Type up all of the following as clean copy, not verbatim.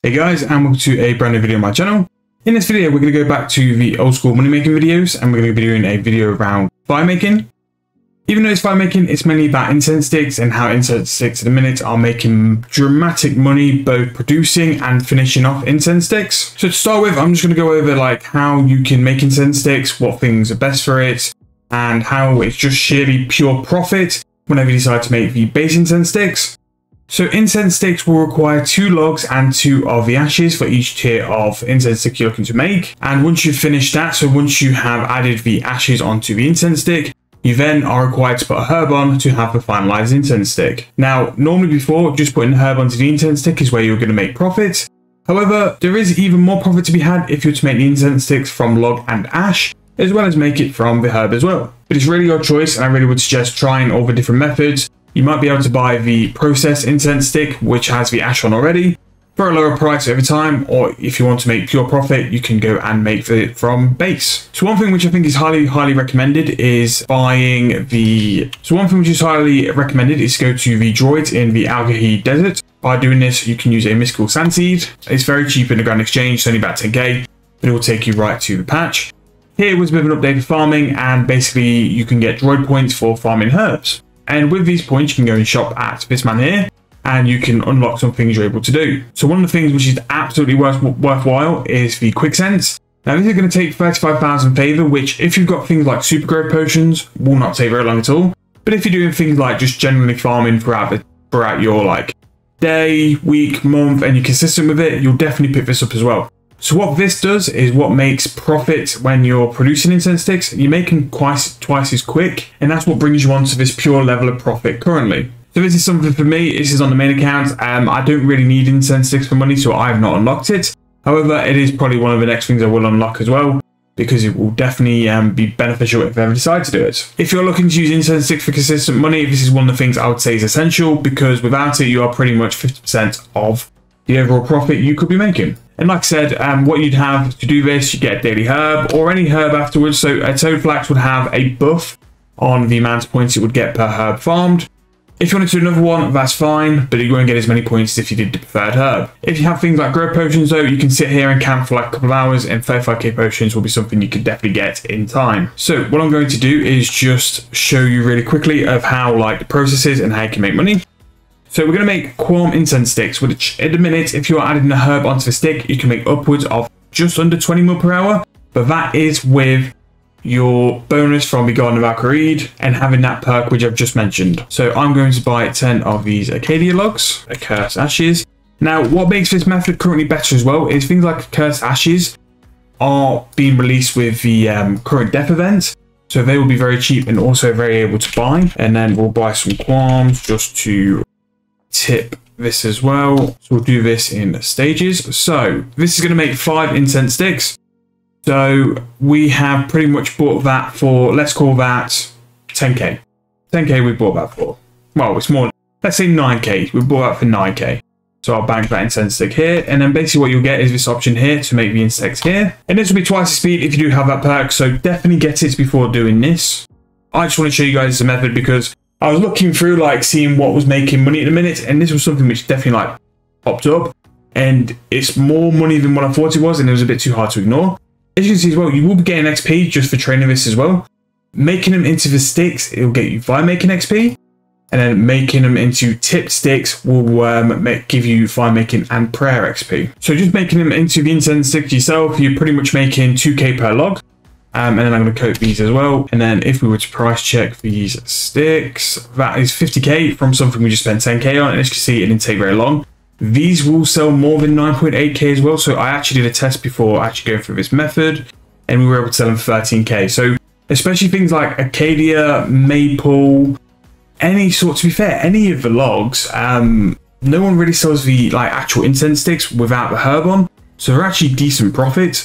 Hey guys, and welcome to a brand new video on my channel. In this video, we're going to go back to the old school money making videos, and we're going to be doing a video around firemaking. Even though it's firemaking, it's mainly about incense sticks and how incense sticks at the minute are making dramatic money, both producing and finishing off incense sticks. So to start with, I'm just going to go over like how you can make incense sticks, what things are best for it, and how it's just sheerly pure profit whenever you decide to make the base incense sticks. So incense sticks will require 2 logs and 2 of the ashes for each tier of incense stick you're looking to make. And once you've finished that, so once you have added the ashes onto the incense stick, you then are required to put a herb on to have the finalized incense stick. Now, normally before, just putting a herb onto the incense stick is where you're going to make profit. However, there is even more profit to be had if you're to make the incense sticks from log and ash, as well as make it from the herb as well. But it's really your choice, and I really would suggest trying all the different methods. You might be able to buy the processed incense stick, which has the ash on already, for a lower price over time, or if you want to make pure profit, you can go and make it from base. So one thing which I think is highly recommended is buying the... So one thing which is highly recommended is to go to the droids in the Algahi Desert. By doing this, you can use a mystical sand seed. It's very cheap in the Grand Exchange, it's only about 10k, but it will take you right to the patch. Here was a bit of an update for farming, and basically you can get droid points for farming herbs. And with these points, you can go and shop at this man here, and you can unlock some things you're able to do. So one of the things which is absolutely worthwhile is the quick sense. Now this is going to take 35,000 favor, which if you've got things like super growth potions, will not take very long at all. But if you're doing things like just generally farming throughout your like day, week, month, and you're consistent with it, you'll definitely pick this up as well. So what this does is what makes profit when you're producing incense sticks. You're making twice as quick, and that's what brings you onto this pure level of profit currently. So this is something for me. This is on the main account. I don't really need incense sticks for money, so I have not unlocked it. However, it is probably one of the next things I will unlock as well, because it will definitely be beneficial if I ever decide to do it. If you're looking to use incense sticks for consistent money, this is one of the things I would say is essential, because without it, you are pretty much 50% of the overall profit you could be making. And like I said, what you'd have to do this, you get a daily herb or any herb afterwards. So a toad flax would have a buff on the amount of points it would get per herb farmed. If you want to do another one, that's fine, but you won't get as many points as if you did the preferred herb. If you have things like growth potions though, you can sit here and camp for like a couple of hours, and 35k potions will be something you could definitely get in time. So what I'm going to do is just show you really quickly of how like the process is and how you can make money. So we're going to make qualm incense sticks, which at the minute, if you're adding a herb onto the stick, you can make upwards of just under 20 mil per hour. But that is with your bonus from the Garden of Al-Kharid and having that perk which I've just mentioned. So I'm going to buy 10 of these Acadia logs, Cursed Ashes. Now, what makes this method currently better as well is things like Cursed Ashes are being released with the current death event. So they will be very cheap and also very able to buy. And then we'll buy some qualms just to tip this as well. So we'll do this in stages. So this is going to make 5 incense sticks. So we have pretty much bought that for, let's call that 10k. 10k we bought that for. Well, it's more, let's say 9k. We bought that for 9k. So I'll bank that incense stick here. And then basically what you'll get is this option here to make the insects here. And this will be twice the speed if you do have that perk. So definitely get it before doing this. I just want to show you guys the method because I was looking through like seeing what was making money at the minute, and this was something which definitely like popped up, and it's more money than what I thought it was, and it was a bit too hard to ignore. As you can see as well, you will be getting XP just for training this as well. Making them into the sticks, it will get you firemaking XP, and then making them into tipped sticks will give you firemaking and prayer XP. So just making them into the incense stick yourself, you're pretty much making 2k per log. And then I'm going to coat these as well. And then if we were to price check these sticks, that is 50k from something we just spent 10k on. And as you can see, it didn't take very long. These will sell more than 9.8k as well. So I actually did a test before actually going through this method, and we were able to sell them for 13k. So especially things like Acadia, Maple, any sort, to be fair, any of the logs, no one really sells the like actual incense sticks without the herb on. So they're actually decent profit.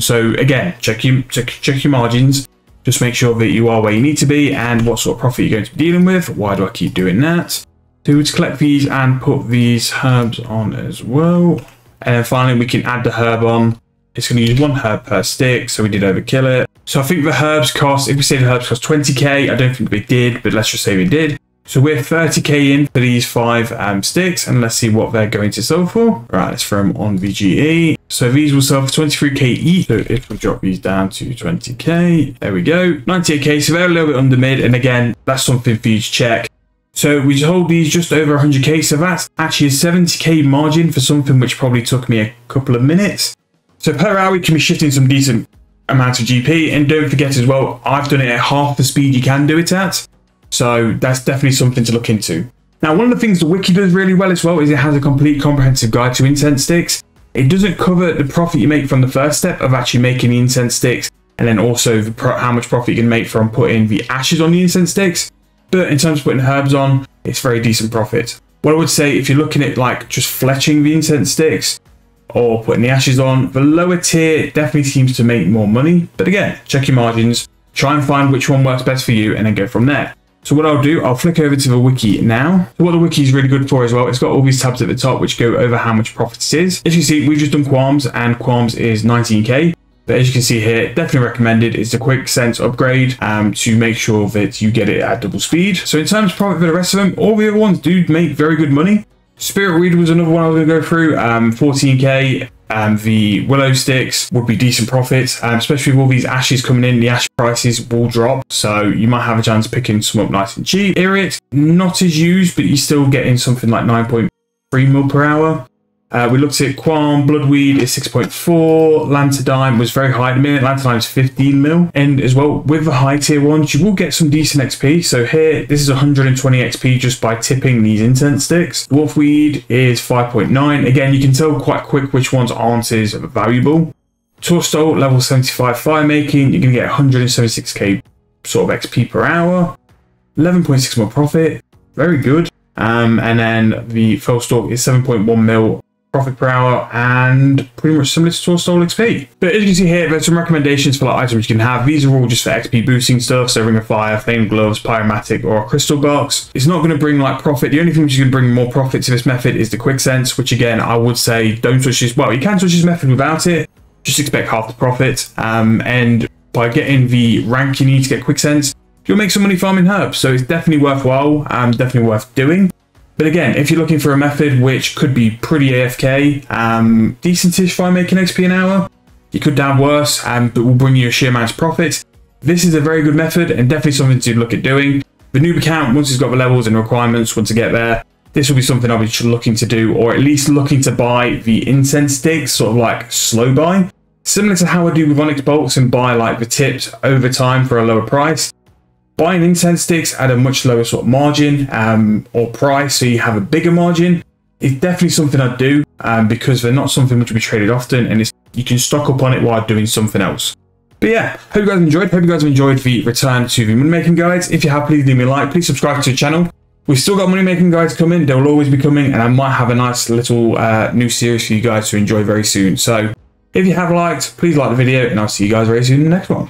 So again, check your margins. Just make sure that you are where you need to be and what sort of profit you're going to be dealing with. Why do I keep doing that? So to collect these and put these herbs on as well. And then finally we can add the herb on. It's going to use 1 herb per stick, so we did overkill it. So I think the herbs cost, if we say the herbs cost 20k, I don't think they did, but let's just say we did. So we're 30k in for these 5 sticks, and let's see what they're going to sell for. Right, let's throw them on VGE. So these will sell for 23k each. So if we drop these down to 20k, there we go, 98k. So they're a little bit under mid, and again, that's something for you to check. So we hold these just over 100k, so that's actually a 70k margin for something which probably took me a couple of minutes. So per hour, we can be shifting some decent amount of GP, and don't forget as well, I've done it at half the speed you can do it at. So that's definitely something to look into. Now, one of the things the wiki does really well as well is it has a complete comprehensive guide to incense sticks. It doesn't cover the profit you make from the first step of actually making the incense sticks, and then also how much profit you can make from putting the ashes on the incense sticks. But in terms of putting herbs on, it's very decent profit. What I would say, if you're looking at like just fletching the incense sticks or putting the ashes on, the lower tier definitely seems to make more money. But again, check your margins, try and find which one works best for you, and then go from there. So what I'll do, I'll flick over to the wiki now. So what the wiki is really good for as well, it's got all these tabs at the top which go over how much profit it is. As you see, we've just done Qualms, and Qualms is 19k. But as you can see here, definitely recommended. It's a quick sense upgrade to make sure that you get it at double speed. So in terms of profit for the rest of them, all the other ones do make very good money. Spirit Weed was another one I was going to go through, 14k. The Willow Sticks would be decent profits, especially with all these ashes coming in. The ash prices will drop, so you might have a chance of picking some up nice and cheap. Irrit, not as used, but you're still getting something like 9.3 mil per hour. We looked at Qualm, Bloodweed is 6.4, Lantadime was very high at the minute, Lantadime is 15 mil. And as well, with the high tier ones, you will get some decent XP. So here, this is 120 XP just by tipping these incense sticks. Dwarfweed is 5.9. Again, you can tell quite quick which ones aren't as valuable. Torstol, level 75 Firemaking, you're going to get 176k sort of XP per hour. 11.6 mil profit, very good. And then the Fellstalk is 7.1 mil profit per hour, and pretty much similar to Torstol XP. But as you can see here, there's some recommendations for like items you can have. These are all just for XP boosting stuff, so Ring of Fire, Flame Gloves, Pyromatic, or a Crystal Box. It's not going to bring like profit. The only thing which is going to bring more profit to this method is the Quick Sense, which again, I would say don't touch this. Well, you can touch this method without it, just expect half the profit. And by getting the rank you need to get Quick Sense, you'll make some money farming herbs. So it's definitely worthwhile, definitely worth doing. But again, if you're looking for a method which could be pretty AFK, decentish Firemaking XP an hour, you could have worse, but will bring you a sheer amount of profit. This is a very good method and definitely something to look at doing. The noob account, once it's got the levels and requirements, once to get there, this will be something I'll be looking to do, or at least looking to buy the incense sticks, sort of like slow buy. Similar to how I do with Onyx Bolts and buy like the tips over time for a lower price. Buying incense sticks at a much lower sort of margin or price, so you have a bigger margin, is definitely something I'd do because they're not something which will be traded often, and you can stock up on it while doing something else. But yeah, hope you guys enjoyed. Hope you guys have enjoyed the return to the money making guides. If you have, please leave me a like. Please subscribe to the channel. We've still got money making guides coming. They will always be coming, and I might have a nice little new series for you guys to enjoy very soon. So if you have liked, please like the video, and I'll see you guys very soon in the next one.